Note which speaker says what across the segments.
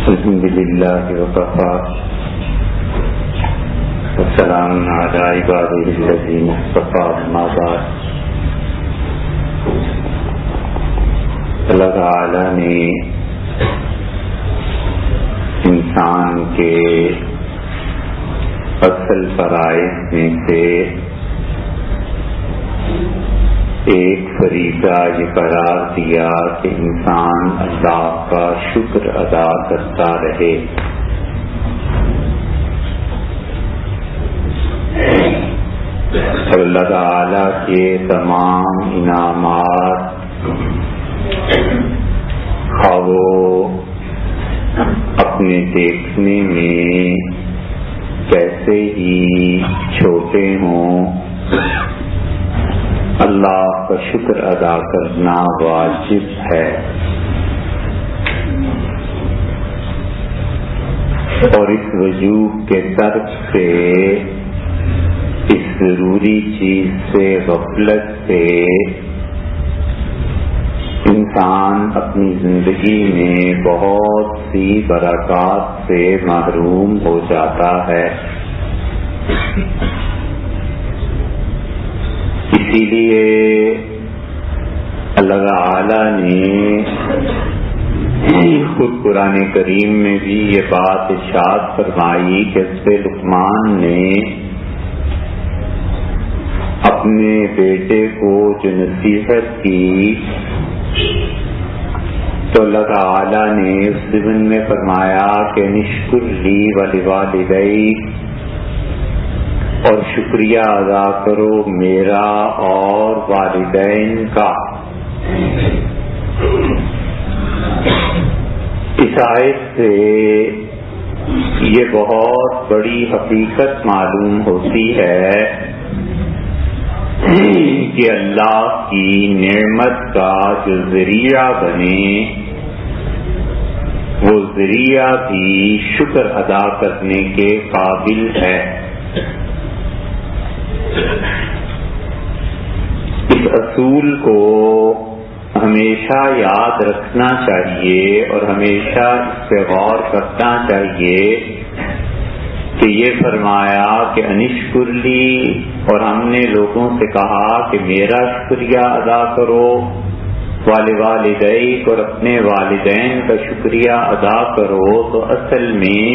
Speaker 1: الحمد لله وكفى والسلام على عباده الذين اصطفى أما بعد. اللہ تعالی نے انسان کے اصل فرائض میں سے ایک فریضہ یہ قرار دیا کہ انسان اللہ کا شکر ادا کرتا رہے. اور اللہ تعالی کے تمام انعامات وہ اپنے دیکھنے میں کیسے ہی چھوٹے ہوں، اللہ کا شکر ادا کرنا واجب ہے. اور اس وجوب کے ترک سے، اس ضروری چیز سے، غفلت سے انسان اپنی زندگی میں بہت سی برکات سے محروم ہو جاتا ہے. اسی لیے اللہ تعالی نے خود قرآن کریم میں بھی یہ بات ارشاد فرمائی کہ حضرت لقمان نے اپنے بیٹے کو جو نصیحت کی تو اللہ تعالی نے اس ضمن میں فرمایا کہ نشکر لی ولوالدیک، اور شکریہ ادا کرو میرا اور والدین کا. اس آیت سے یہ بہت بڑی حقیقت معلوم ہوتی ہے کہ اللہ کی نعمت کا جو ذریعہ بنے وہ ذریعہ بھی شکر ادا کرنے کے قابل ہے. اس اصول کو ہمیشہ یاد رکھنا چاہیے اور ہمیشہ اس پہ غور کرنا چاہیے کہ یہ فرمایا کہ انشکر لی، اور ہم نے لوگوں سے کہا کہ میرا شکریہ ادا کرو، والدیک، اور اپنے والدین کا شکریہ ادا کرو. تو اصل میں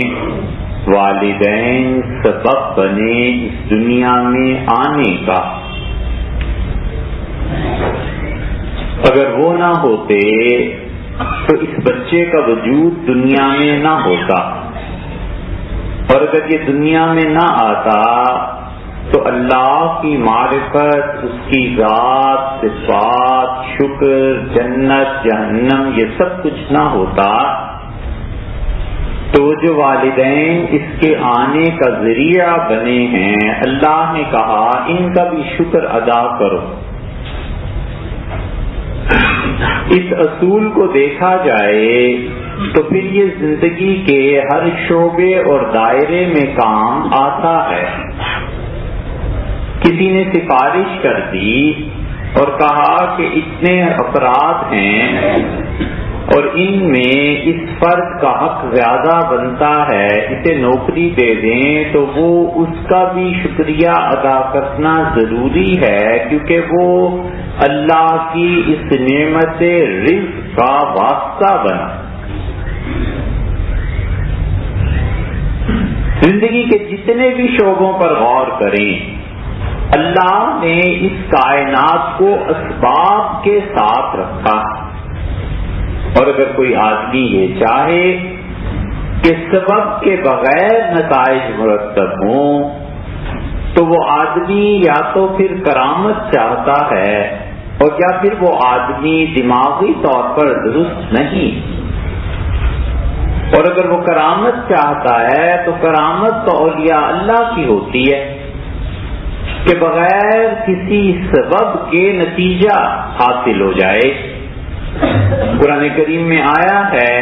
Speaker 1: والدین سبب بنے اس دنیا میں آنے کا. اگر وہ نہ ہوتے تو اس بچے کا وجود دنیا میں نہ ہوتا، اور اگر یہ دنیا میں نہ آتا تو اللہ کی معرفت، اس کی ذات، صفات، شکر، جنت، جہنم، یہ سب کچھ نہ ہوتا. تو جو والدین اس کے آنے کا ذریعہ بنے ہیں، اللہ نے کہا ان کا بھی شکر ادا کرو. اس اصول کو دیکھا جائے تو پھر یہ زندگی کے ہر شعبے اور دائرے میں کام آتا ہے. کسی نے سفارش کر دی اور کہا کہ اتنے افراد ہیں اور ان میں اس فرد کا حق زیادہ بنتا ہے، اسے نوکری دے دیں، تو وہ اس کا بھی شکریہ ادا کرنا ضروری ہے، کیونکہ وہ اللہ کی اس نعمت رزق کا واسطہ بنا. زندگی کے جتنے بھی شعبوں پر غور کریں، اللہ نے اس کائنات کو اسباب کے ساتھ رکھا. اور اگر کوئی آدمی یہ چاہے کہ سبب کے بغیر نتائج مرتب ہوں تو وہ آدمی یا تو پھر کرامت چاہتا ہے اور یا پھر وہ آدمی دماغی طور پر درست نہیں. اور اگر وہ کرامت چاہتا ہے تو کرامت تو اولیاء اللہ کی ہوتی ہے کہ بغیر کسی سبب کے نتیجہ حاصل ہو جائے. قرآن کریم میں آیا ہے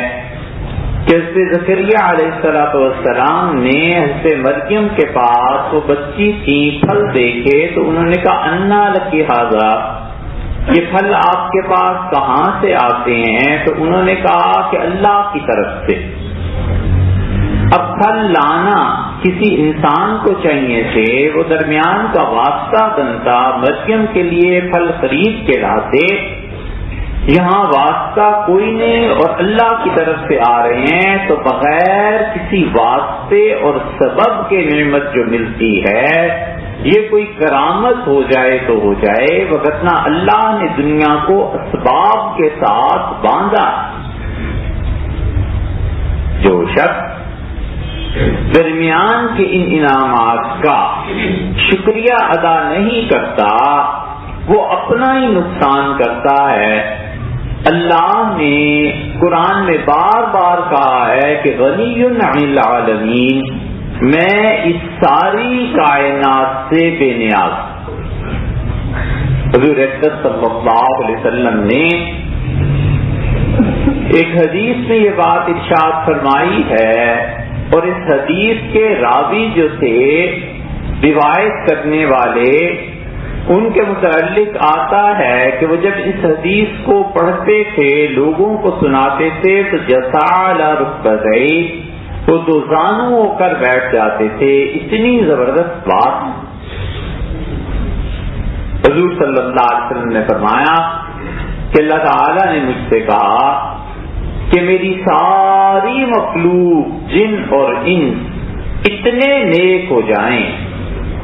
Speaker 1: کہ حضرت زکریا علیہ السلام نے حضرت مریم کے پاس وہ بچی تھی، پھل دیکھے تو انہوں نے کہا انا لکی ھذا، یہ پھل آپ کے پاس کہاں سے آتے ہیں؟ تو انہوں نے کہا کہ اللہ کی طرف سے۔ اب پھل لانا کسی انسان کو چاہیے تھے، وہ درمیان کا واسطہ بنتا، مریم کے لیے پھل خرید کے لاتے، یہاں واسطہ کوئی نہیں اور اللہ کی طرف سے آ رہے ہیں، تو بغیر کسی واسطے اور سبب کے نعمت جو ملتی ہے یہ کوئی کرامت ہو جائے تو ہو جائے، وگرنہ اللہ نے دنیا کو اسباب کے ساتھ باندھا۔ جو شخص درمیان کے ان انعامات کا شکریہ ادا نہیں کرتا وہ اپنا ہی نقصان کرتا ہے۔ اللہ نے قرآن میں بار بار کہا ہے کہ غنی عن العالمین، میں اس ساری کائنات سے بے نیاز۔ حضور اکرم صلی اللہ علیہ وسلم نے ایک حدیث میں یہ بات ارشاد فرمائی ہے، اور اس حدیث کے راوی جو تھے، روایت کرنے والے، ان کے متعلق آتا ہے کہ وہ جب اس حدیث کو پڑھتے تھے، لوگوں کو سناتے تھے، تو جسا علی رکبتیہ، وہ دو زانو ہو کر بیٹھ جاتے تھے۔ اتنی زبردست بات۔ حضور صلی اللہ علیہ وسلم نے فرمایا کہ اللہ تعالی نے مجھ سے کہا کہ میری ساری مخلوق جن اور انس اتنے نیک ہو جائیں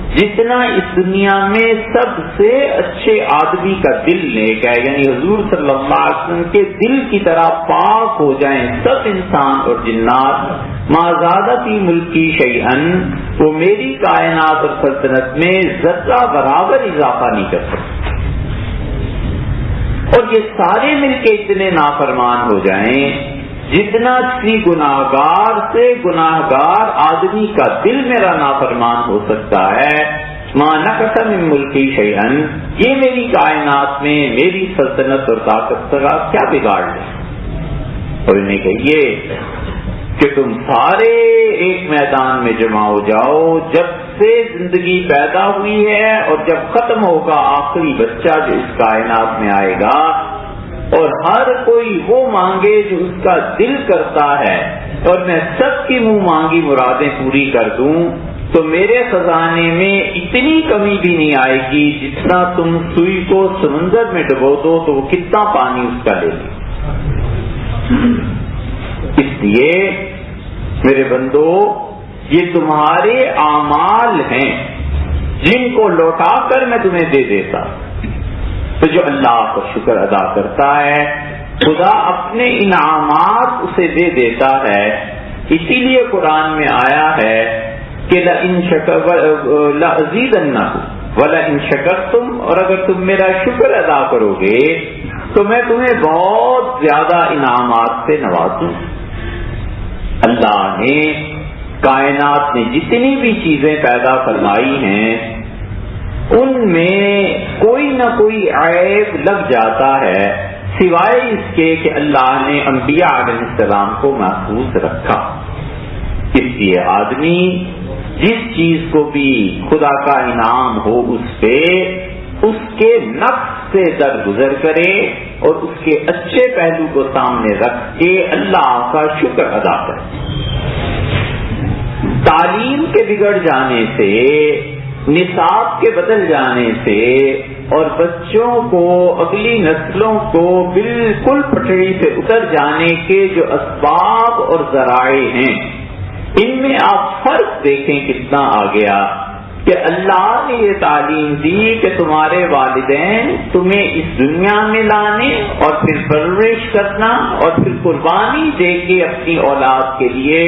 Speaker 1: جتنا اس دنیا میں سب سے اچھے آدمی کا دل نیک ہے، یعنی حضور صلی اللہ علیہ وسلم کے دل کی طرح پاک ہو جائیں سب انسان اور جنات، ما زادہ فی ملکی شیئن، وہ میری کائنات اور سلطنت میں ذرہ برابر اضافہ نہیں کر سکتے، اور یہ سارے مل کے اتنے نافرمان ہو جائیں جتنا کسی گناہگار سے گناہگار آدمی کا دل میرا نافرمان ہو سکتا ہے۔ ما نقص من ملکی شیئا، یہ میری کائنات میں میری سلطنت اور طاقت کا کیا بگاڑ لے؟ اور انہیں کہیے کہ تم سارے ایک میدان میں جمع ہو جاؤ، جب سے زندگی پیدا ہوئی ہے اور جب ختم ہوگا آخری بچہ جو اس کائنات میں آئے گا، اور ہر کوئی وہ مانگے جو اس کا دل کرتا ہے، اور میں سب کی منہ مانگی مرادیں پوری کر دوں، تو میرے خزانے میں اتنی کمی بھی نہیں آئے گی جتنا تم سوئی کو سمندر میں ڈبو دو تو وہ کتنا پانی اس کا لے لے۔ اس لیے میرے بندو، یہ تمہارے اعمال ہیں جن کو لوٹا کر میں تمہیں دے دیتا، تو جو اللہ کا شکر ادا کرتا ہے خدا اپنے انعامات اسے دے دیتا ہے۔ اسی لیے قرآن میں آیا ہے کہ لَإِن لَأَزِيدَنَّكُمْ وَلَئِن شَكَرْتُمْ، اور اگر تم میرا شکر ادا کرو گے تو میں تمہیں بہت زیادہ انعامات سے نوازوں۔ اللہ نے کائنات میں جتنی بھی چیزیں پیدا فرمائی ہیں ان میں کوئی نہ کوئی عیب لگ جاتا ہے، سوائے اس کے کہ اللہ نے انبیاء علیہ السلام کو محفوظ رکھا۔ اس لیے آدمی جس چیز کو بھی خدا کا انعام ہو اس پہ اس کے نقص سے درگزر کرے اور اس کے اچھے پہلو کو سامنے رکھ کے اللہ کا شکر ادا کرے۔ تعلیم کے بگڑ جانے سے، نصاب کے بدل جانے سے، اور بچوں کو، اگلی نسلوں کو بالکل پٹڑی سے اتر جانے کے جو اسباب اور ذرائع ہیں، ان میں آپ فرق دیکھیں کتنا آ گیا کہ اللہ نے یہ تعلیم دی کہ تمہارے والدین تمہیں اس دنیا میں لانے اور پھر پرورش کرنا اور پھر قربانی دے کے اپنی اولاد کے لیے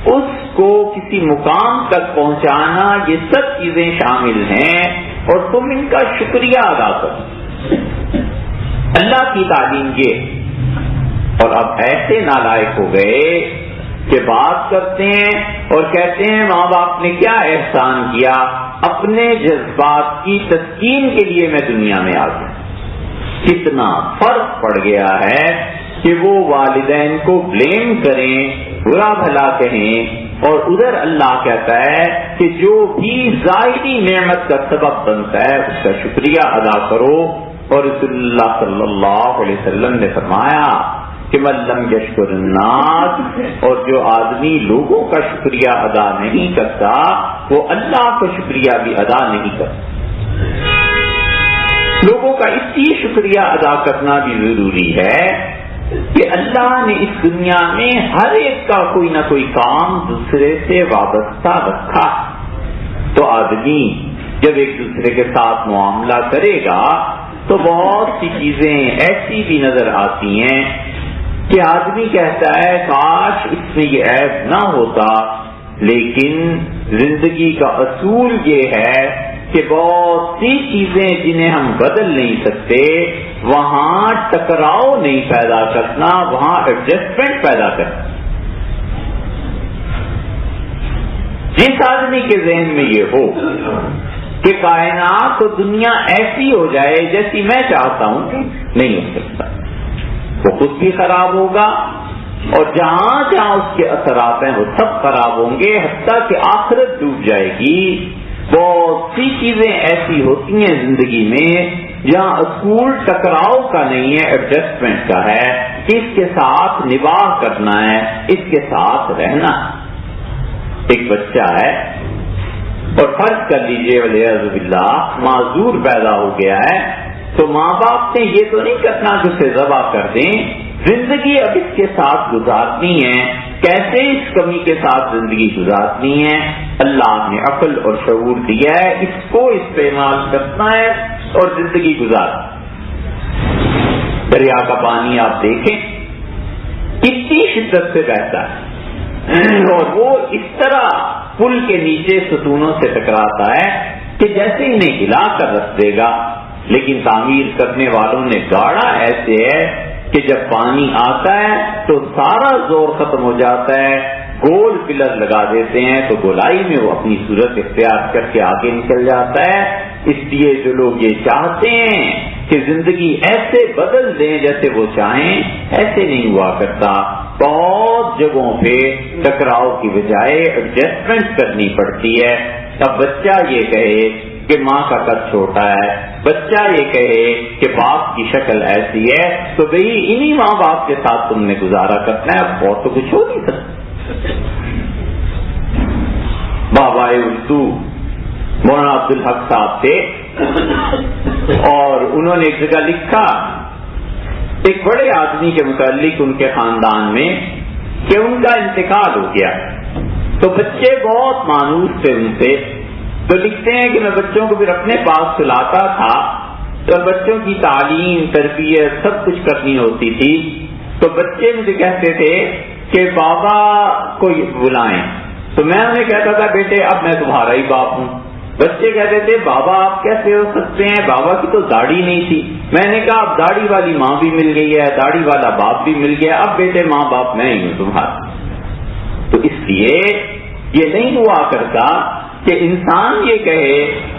Speaker 1: اس کو کسی مقام تک پہنچانا، یہ سب چیزیں شامل ہیں، اور تم ان کا شکریہ ادا کرو۔ اللہ کی تعلیم یہ، اور اب ایسے نالائق ہو گئے کہ بات کرتے ہیں اور کہتے ہیں ماں باپ نے کیا احسان کیا، اپنے جذبات کی تسکین کے لیے میں دنیا میں آ گیا۔ کتنا فرق پڑ گیا ہے کہ وہ والدین کو بلیم کریں، برا بھلا کہیں، اور ادھر اللہ کہتا ہے کہ جو بھی ظاہری نعمت کا سبب بنتا ہے اس کا شکریہ ادا کرو، اور رسول اللہ صلی اللہ علیہ وسلم نے فرمایا کہ من لم یشکر الناس، اور جو آدمی لوگوں کا شکریہ ادا نہیں کرتا وہ اللہ کا شکریہ بھی ادا نہیں کرتا۔ لوگوں کا اس لیے شکریہ ادا کرنا بھی ضروری ہے کہ اللہ نے اس دنیا میں ہر ایک کا کوئی نہ کوئی کام دوسرے سے وابستہ رکھا، تو آدمی جب ایک دوسرے کے ساتھ معاملہ کرے گا تو بہت سی چیزیں ایسی بھی نظر آتی ہیں کہ آدمی کہتا ہے کاش اس میں یہ عیب نہ ہوتا، لیکن زندگی کا اصول یہ ہے کہ بہت سی چیزیں جنہیں ہم بدل نہیں سکتے وہاں ٹکراؤ نہیں پیدا کرنا، وہاں ایڈجسٹمنٹ پیدا کرنا۔ جس آدمی کے ذہن میں یہ ہو کہ کائنات و دنیا ایسی ہو جائے جیسی میں چاہتا ہوں، نہیں ہو سکتا، وہ خود بھی خراب ہوگا اور جہاں جہاں اس کے اثرات ہیں وہ سب خراب ہوں گے، حتیٰ کہ آخرت ڈوب جائے گی۔ بہت سی چیزیں ایسی ہوتی ہیں زندگی میں جہاں اصول ٹکراؤ کا نہیں ہے، ایڈجسٹمنٹ کا ہے، اس کے ساتھ نباہ کرنا ہے، اس کے ساتھ رہنا۔ ایک بچہ ہے اور فرض کر لیجئے والعیاذ باللہ معذور پیدا ہو گیا ہے، تو ماں باپ نے یہ تو نہیں کرنا کہ اسے ذبح کر دیں، زندگی اب اس کے ساتھ گزارنی ہے۔ کیسے اس کمی کے ساتھ زندگی گزارنی ہے؟ اللہ نے عقل اور شعور دیا ہے، اس کو استعمال کرنا ہے اور زندگی گزارنا۔ دریا کا پانی آپ دیکھیں کتنی شدت سے بہتا ہے اور وہ اس طرح پل کے نیچے ستونوں سے ٹکراتا ہے کہ جیسے انہیں ہلا کر رکھ دے گا، لیکن تعمیر کرنے والوں نے گاڑا ایسے ہے کہ جب پانی آتا ہے تو سارا زور ختم ہو جاتا ہے، گول پلر لگا دیتے ہیں تو گولائی میں وہ اپنی صورت اختیار کر کے آگے نکل جاتا ہے۔ اس لیے جو لوگ یہ چاہتے ہیں کہ زندگی ایسے بدل دیں جیسے وہ چاہیں، ایسے نہیں ہوا کرتا۔ بہت جگہوں پہ ٹکراؤ کی بجائے ایڈجسٹمنٹ کرنی پڑتی ہے۔ اب بچہ یہ کہے کہ ماں کا قد چھوٹا ہے، بچہ یہ کہے کہ باپ کی شکل ایسی ہے، تو بھئی انہی ماں باپ کے ساتھ تم نے گزارا کرنا ہے، اور تو کچھ ہو نہیں سکتا۔ بابا اردو مولانا عبدالحق صاحب تھے اور انہوں نے ایک جگہ لکھا ایک بڑے آدمی کے متعلق ان کے خاندان میں کہ ان کا انتقال ہو گیا، تو بچے بہت مانوس تھے ان سے، تو لکھتے ہیں کہ میں بچوں کو پھر اپنے پاس سلاتا تھا، تو بچوں کی تعلیم تربیت سب کچھ کرنی ہوتی تھی، تو بچے مجھے کہتے تھے کہ بابا کو بلائیں، تو میں انہیں کہتا تھا بیٹے اب میں تمہارا ہی باپ ہوں۔ بچے کہتے تھے بابا آپ کیسے ہو سکتے ہیں، بابا کی تو داڑھی نہیں تھی۔ میں نے کہا اب داڑھی والی ماں بھی مل گئی ہے، داڑھی والا باپ بھی مل گیا، اب بیٹے ماں باپ میں ہی ہوں تمہارا۔ تو اس لیے یہ نہیں ہوا کرتا کہ انسان یہ کہے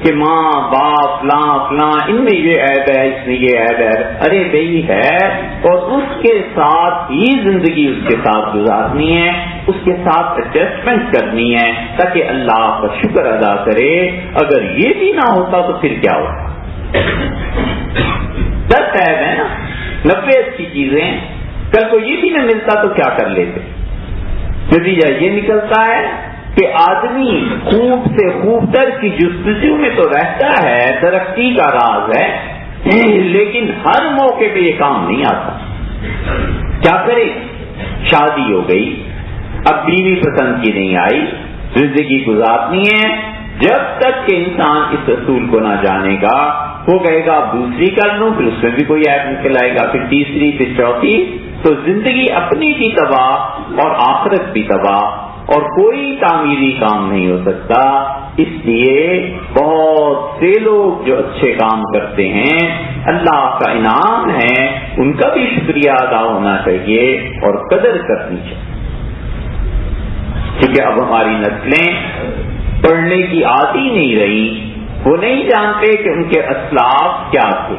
Speaker 1: کہ ماں باپ فلاں فلاں ان میں یہ عیب ہے، اس میں یہ عیب ہے، ارے بھائی ہے، اور اس کے ساتھ ہی زندگی اس کے ساتھ گزارنی ہے، اس کے ساتھ ایڈجسٹمنٹ کرنی ہے تاکہ اللہ کا شکر ادا کرے۔ اگر یہ بھی نہ ہوتا تو پھر کیا ہوتا؟ 10 عیب ہے نا، 90 اچھی چیزیں، کل کو یہ بھی نہ ملتا تو کیا کر لیتے؟ نتیجہ یہ نکلتا ہے کہ آدمی خوب سے خوب تر کی جستجو میں تو رہتا ہے، ترقی کا راز ہے، لیکن ہر موقع پہ یہ کام نہیں آتا۔ کیا کرے؟ شادی ہو گئی، اب بیوی پسند کی نہیں آئی، زندگی گزارنی ہے، جب تک کہ انسان اس اصول کو نہ جانے گا وہ کہے گا اب دوسری کر لوں، پھر اس میں بھی کوئی عیب نکل آئے گا، پھر تیسری، پھر چوتھی، تو زندگی اپنی بھی تباہ اور آخرت بھی تباہ، اور کوئی تعمیری کام نہیں ہو سکتا۔ اس لیے بہت سے لوگ جو اچھے کام کرتے ہیں اللہ کا انعام ہے، ان کا بھی شکریہ ادا ہونا چاہیے اور قدر کرنی چاہیے، کیونکہ اب ہماری نسلیں پڑھنے کی عادی نہیں رہی، وہ نہیں جانتے کہ ان کے اسلاف کیا تھے۔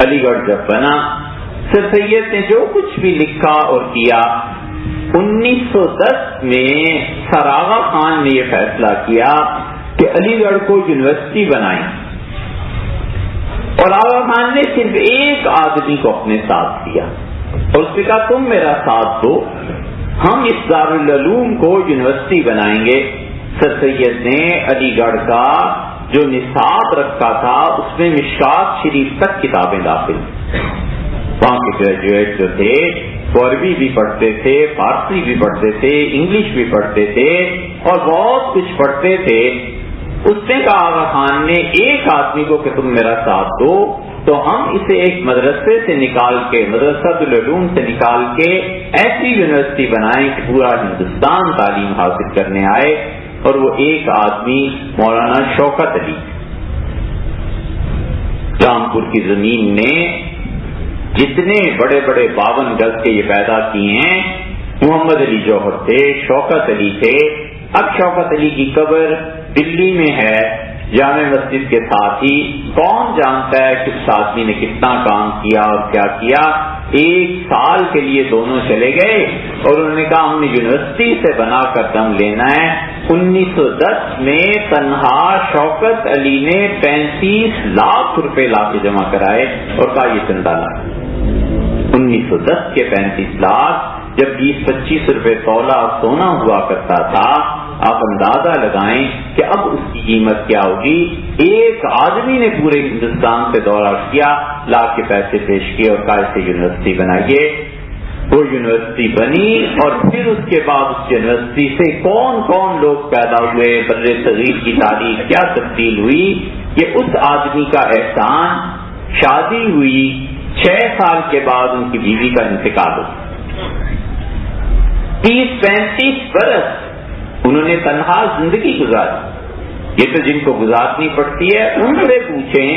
Speaker 1: علی گڑھ جب بنا، سر سید نے جو کچھ بھی لکھا اور کیا، 1910 میں سر آغا خان نے یہ فیصلہ کیا کہ علی گڑھ کو یونیورسٹی بنائیں، اور آغا خان نے صرف ایک آدمی کو اپنے ساتھ لیا اور اس نے کہا تم میرا ساتھ دو، ہم اس دارالعلوم کو یونیورسٹی بنائیں گے۔ سر سید نے علی گڑھ کا جو نصاب رکھا تھا اس میں مشکات شریف تک کتابیں داخل، وہاں کے گریجویٹ جو تھے وہ عربی بھی پڑھتے تھے، فارسی بھی پڑھتے تھے، انگلش بھی پڑھتے تھے اور بہت کچھ پڑھتے تھے۔ اس نے کہا آغا خان نے ایک آدمی کو کہ تم میرا ساتھ دو، تو ہم اسے ایک مدرسے سے نکال کے، مدرسہ العلوم سے نکال کے ایسی یونیورسٹی بنائیں کہ پورا ہندوستان تعلیم حاصل کرنے آئے۔ اور وہ ایک آدمی مولانا شوکت علی، رامپور کی زمین نے جتنے بڑے بڑے 52 گز کے یہ پیدا کیے ہیں، محمد علی جوہر تھے، شوکت علی تھے۔ اب شوکت علی کی قبر دلی میں ہے جامع مسجد کے ساتھ ہی، کون جانتا ہے کس آدمی نے کتنا کام کیا اور کیا کیا۔ ایک سال کے لیے دونوں چلے گئے اور انہوں نے کہا ہم نے یونیورسٹی سے بنا کر دم لینا ہے۔ 1910 میں تنہا شوکت علی نے 35 لاکھ روپے لا کے جمع کرائے اور کہا یہ چندہ لا۔ 1910 کے 35 لاکھ جب 20-25 روپے تولہ سونا ہوا کرتا تھا، آپ اندازہ لگائیں کہ اب اس کی قیمت کیا ہوگی۔ ایک آدمی نے پورے ہندوستان سے دورہ کیا، لاکھ کے پیسے پیش کیے اور کہا اسے یونیورسٹی بنائیے۔ وہ یونیورسٹی بنی اور پھر اس کے بعد اس یونیورسٹی سے کون کون لوگ پیدا ہوئے، بر صغیر کی تاریخ کیا تبدیل ہوئی، یہ اس آدمی کا احسان۔ شادی ہوئی، 6 سال کے بعد ان کی بیوی کا انتقال ہوا۔ 30-35 برس انہوں نے تنہا زندگی گزاری۔ یہ تو جن کو گزارنی پڑتی ہے ان سے پوچھیں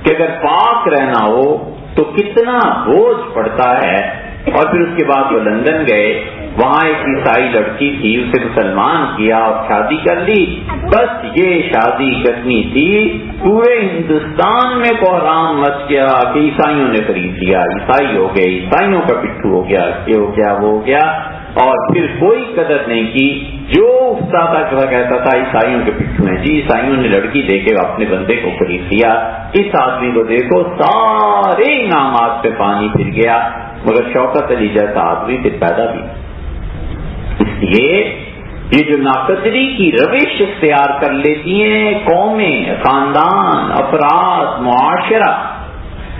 Speaker 1: کہ اگر پاک رہنا ہو تو کتنا بوجھ پڑتا ہے۔ اور پھر اس کے بعد وہ لندن گئے، وہاں ایک عیسائی لڑکی تھی، اسے مسلمان کیا اور شادی کر لی۔ بس یہ شادی کرنی تھی، پورے ہندوستان میں کوحرام مچ گیا کہ عیسائیوں نے خرید لیا، عیسائی ہو گئے، عیسائیوں کا پٹھو ہو گیا، یہ ہو گیا وہ ہو گیا، اور پھر کوئی قدر نہیں کی۔ جو اٹھتا تھا کہتا تھا عیسائیوں کے پٹھو ہیں جی، عیسائیوں نے لڑکی دے کے اپنے بندے کو خرید لیا۔ اس آدمی کو دیکھو سارے انعامات پہ پانی پھر گیا، مگر شوکت علی جیسا آدمی پھر پیدا بھی۔ اس لیے یہ جو ناقدری کی روش اختیار کر لیتی ہیں قومیں، خاندان، افراد، معاشرہ،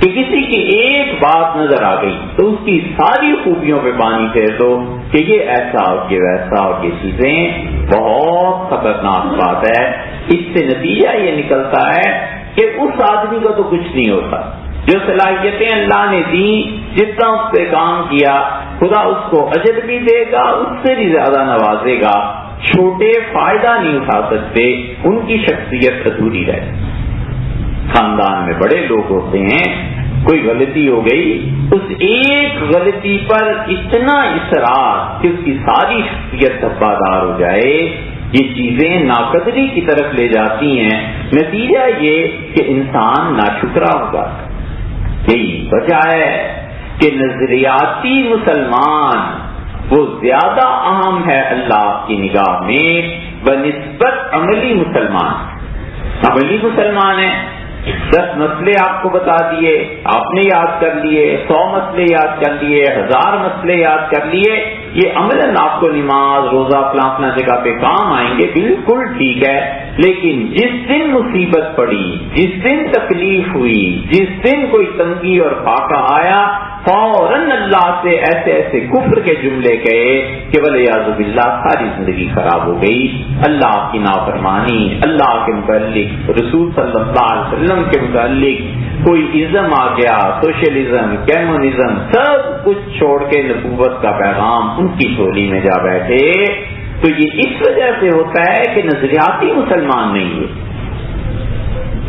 Speaker 1: کہ کسی کی ایک بات نظر آ گئی تو اس کی ساری خوبیوں پہ پانی پھیر دو کہ یہ ایسا اور یہ ویسا اور یہ چیزیں، بہت خطرناک بات ہے۔ اس سے نتیجہ یہ نکلتا ہے کہ اس آدمی کا تو کچھ نہیں ہوتا۔ جو صلاحیتیں اللہ نے دی، جتنا اس پہ کام کیا، خدا اس کو اجر بھی دے گا، اس سے بھی زیادہ نوازے گا۔ چھوٹے فائدہ نہیں اٹھا سکتے، ان کی شخصیت ادھوری رہے۔ خاندان میں بڑے لوگ ہوتے ہیں، کوئی غلطی ہو گئی، اس ایک غلطی پر اتنا اصرار کہ اس کی ساری شخصیت دھبادار ہو جائے، یہ چیزیں ناقدری کی طرف لے جاتی ہیں۔ نتیجہ یہ کہ انسان ناشکرا ہوگا۔ یہی وجہ ہے کہ نظریاتی مسلمان وہ زیادہ اہم ہے اللہ کی نگاہ میں بنسبت عملی مسلمان۔ عملی مسلمان ہے، 10 مسئلے آپ کو بتا دیے، آپ نے یاد کر لیے، 100 مسئلے یاد کر لیے، 1000 مسئلے یاد کر لیے، یہ عملاً آپ کو نماز، روزہ، فلاں جگہ پہ کام آئیں گے، بالکل ٹھیک ہے۔ لیکن جس دن مصیبت پڑی، جس دن تکلیف ہوئی، جس دن کوئی تنگی اور فاقہ آیا، فوراً اللہ سے ایسے ایسے کفر کے جملے کہے کہ والعیاذ باللہ ساری زندگی خراب ہو گئی۔ اللہ کی نافرمانی، اللہ کے متعلق، رسول صلی اللہ علیہ وسلم کے متعلق کوئی ازم آ گیا، سوشلزم، کمیونزم، سب کچھ چھوڑ کے نبوت کا پیغام ان کی جھولی میں جا بیٹھے۔ تو یہ اس وجہ سے ہوتا ہے کہ نظریاتی مسلمان نہیں ہے۔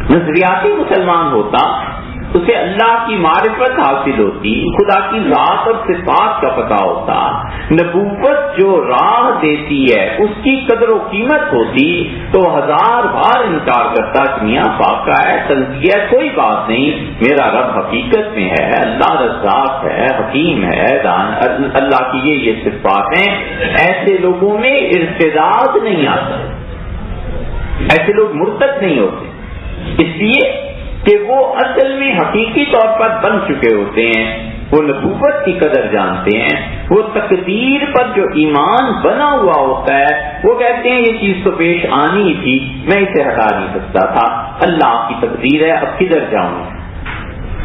Speaker 1: نظریاتی مسلمان ہوتا اسے اللہ کی معرفت حاصل ہوتی، خدا کی ذات اور صفات کا پتہ ہوتا، نبوت جو راہ دیتی ہے اس کی قدر و قیمت ہوتی، تو 1000 بار انکار کرتا کہ میاں پاکا ہے، تنزیہ ہے، کوئی بات نہیں، میرا رب حقیقت میں ہے، اللہ رزاق ہے، حکیم ہے، اللہ کی یہ صفات ہیں۔ ایسے لوگوں میں ارتداد نہیں آتا، ایسے لوگ مرتد نہیں ہوتے۔ اس لیے کہ وہ اصل میں حقیقی طور پر بن چکے ہوتے ہیں، وہ نبوت کی قدر جانتے ہیں، وہ تقدیر پر جو ایمان بنا ہوا ہوتا ہے وہ کہتے ہیں یہ چیز تو پیش آنی تھی، میں اسے ہٹا نہیں سکتا تھا، اللہ کی تقدیر ہے، اب کدھر جاؤں۔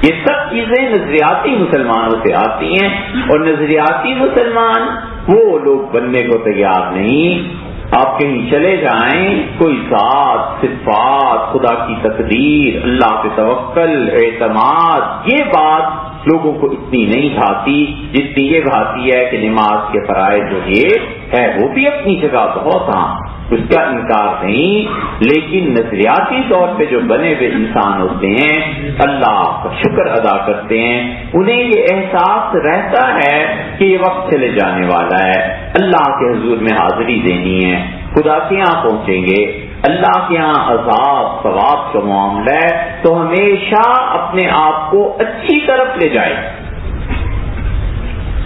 Speaker 1: یہ سب چیزیں نظریاتی مسلمانوں سے آتی ہیں، اور نظریاتی مسلمان وہ لوگ بننے کو تیار نہیں۔ آپ کہیں چلے جائیں، کوئی ذات، صفات، خدا کی تقدیر، اللہ پہ توکل، اعتماد، یہ بات لوگوں کو اتنی نہیں بھاتی جتنی یہ بھاتی ہے کہ نماز کے فرائض جو یہ ہے وہ بھی اپنی جگہ بہت، ہاں اس کا انکار نہیں، لیکن نظریاتی طور پہ جو بنے ہوئے انسان ہوتے ہیں اللہ کا شکر ادا کرتے ہیں، انہیں یہ احساس رہتا ہے کہ یہ وقت چلے جانے والا ہے، اللہ کے حضور میں حاضری دینی ہے، خدا کے یہاں پہنچیں گے، اللہ کے یہاں عذاب ثواب کا معاملہ ہے، تو ہمیشہ اپنے آپ کو اچھی طرف لے جائے،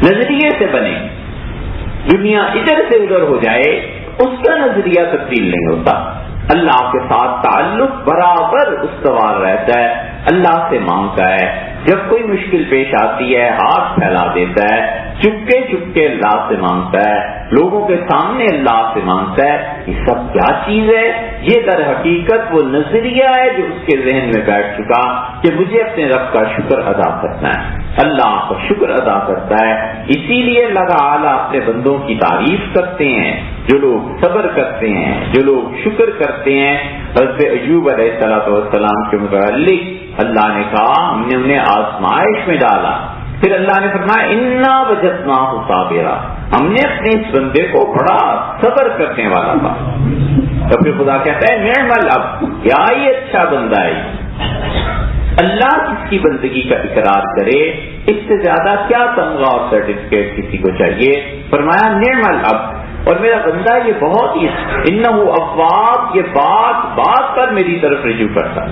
Speaker 1: نظریے سے بنے، دنیا ادھر سے ادھر ہو جائے اس کا نظریہ تبدیل نہیں ہوتا، اللہ کے ساتھ تعلق برابر استوار رہتا ہے، اللہ سے مانگتا ہے، جب کوئی مشکل پیش آتی ہے ہاتھ پھیلا دیتا ہے، چپکے چپکے اللہ سے مانگتا ہے، لوگوں کے سامنے اللہ سے مانگتا ہے، یہ سب کیا چیز ہے؟ یہ در حقیقت وہ نظریہ ہے جو اس کے ذہن میں بیٹھ چکا کہ مجھے اپنے رب کا شکر ادا کرنا ہے، اللہ کا شکر ادا کرتا ہے، اسی لیے اللہ تعالیٰ اپنے بندوں کی تعریف کرتے ہیں، جو لوگ صبر کرتے ہیں، جو لوگ شکر کرتے ہیں۔ حضرت ایوب علیہ السلام کے متعلق اللہ نے کہا ہم نے انہیں آزمائش میں ڈالا، پھر اللہ نے فرمایا انا وجدناہ صابرا، ہم نے اپنے اس بندے کو بڑا صبر کرنے والا تھا، تو پھر خدا کہتا ہے نعم العبد، کیا ہی اچھا بندہ ہے۔ اللہ کس کی بندگی کا اقرار کرے، اس سے زیادہ کیا تمغہ اور سرٹیفکیٹ کسی کو چاہیے؟ فرمایا نعم العبد، اور میرا بندہ یہ بہت ہی انہ اواب، یہ بات پر میری طرف رجوع کرتا۔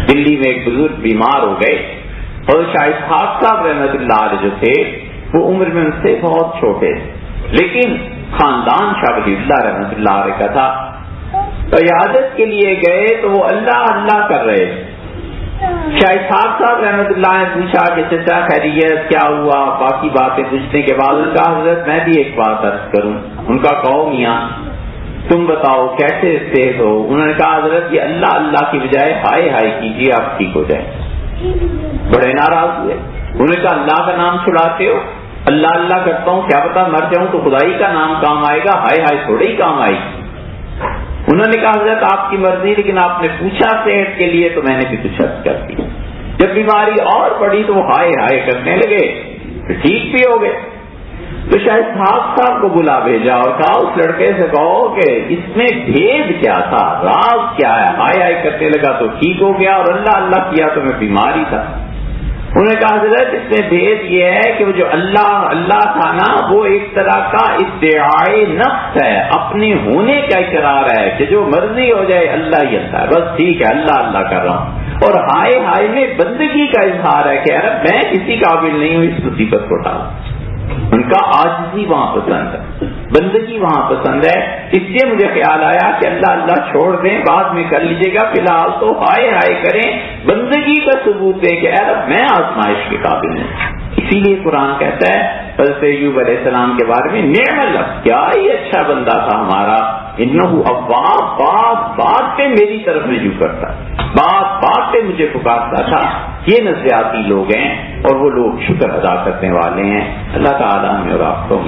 Speaker 1: دلی میں ایک بزرگ بیمار ہو گئے اور شاہ اسحاق صاحب رحمۃ اللہ علیہ جو تھے وہ عمر میں ان سے بہت چھوٹے، لیکن خاندان شاہ ولی اللہ رحمۃ اللہ علیہ کا تھا، تو عیادت کے لیے گئے تو وہ اللہ اللہ کر رہے۔ شاہ اسحاق صاحب رحمۃ اللہ نے پوچھا کہ چچا خیریت کیا ہوا، باقی باتیں پوچھنے کے بعد ان کا حضرت میں بھی ایک بات عرض کروں، ان کا کہو میاں تم بتاؤ کیسے صحت ہو؟ انہوں نے کہا حضرت یہ اللہ اللہ کی بجائے ہائے ہائے کیجیے آپ ٹھیک ہو جائے۔ بڑے ناراض ہوئے، انہوں نے کہا اللہ کا نام چھڑاتے ہو، اللہ اللہ کرتا ہوں کیا پتا مر جاؤں تو خدائی کا نام کام آئے گا، ہائے ہائے تھوڑے ہی کام آئے گی۔ انہوں نے کہا حضرت آپ کی مرضی، لیکن آپ نے پوچھا صحت کے لیے تو میں نے بھی کچھ عرض کر دی، جب بیماری اور بڑی تو وہ ہائے ہائے کرنے لگے، پھر ٹھیک بھی ہو گئے۔ تو شاید صاحب کو بلا بھیجا اور کہا اس لڑکے سے کہو کہ اس میں بھید کیا تھا، راز کیا ہے، ہائے ہائے کرنے لگا تو ٹھیک ہو گیا اور اللہ اللہ کیا تو میں بیماری تھا۔ انہوں نے کہا حضرت اس میں بھید یہ ہے کہ وہ جو اللہ اللہ تھا نا وہ ایک طرح کا ادعائے نفس ہے، اپنے ہونے کا اقرار ہے کہ جو مرضی ہو جائے اللہ ہی اللہ ہے، بس ٹھیک ہے اللہ اللہ کر رہا ہوں، اور ہائے ہائے میں بندگی کا اظہار ہے کہ ارے میں کسی قابل نہیں ہوں اس مصیبت کو ٹالوں۔ ان کا عاجزی وہاں پسند ہے، بندگی وہاں پسند ہے، اس لیے مجھے خیال آیا کہ اللہ اللہ چھوڑ دیں بعد میں کر لیجیے گا، فی الحال تو ہائے ہائے کریں، بندگی کا ثبوت ہے کہ اے رب میں آزمائش کے قابل ہوں۔ اسی لیے قرآن کہتا ہے حضرت ایوب علیہ السلام کے بارے میں نعم العبد، کیا ہی اچھا بندہ تھا ہمارا، انہ اواب، بات پہ میری طرف رجوع کرتا، بات پہ مجھے پکارتا تھا۔ یہ نظریاتی لوگ ہیں اور وہ لوگ شکر ادا کرنے والے ہیں۔ اللہ تعالیٰ ہمیں اور آپ کو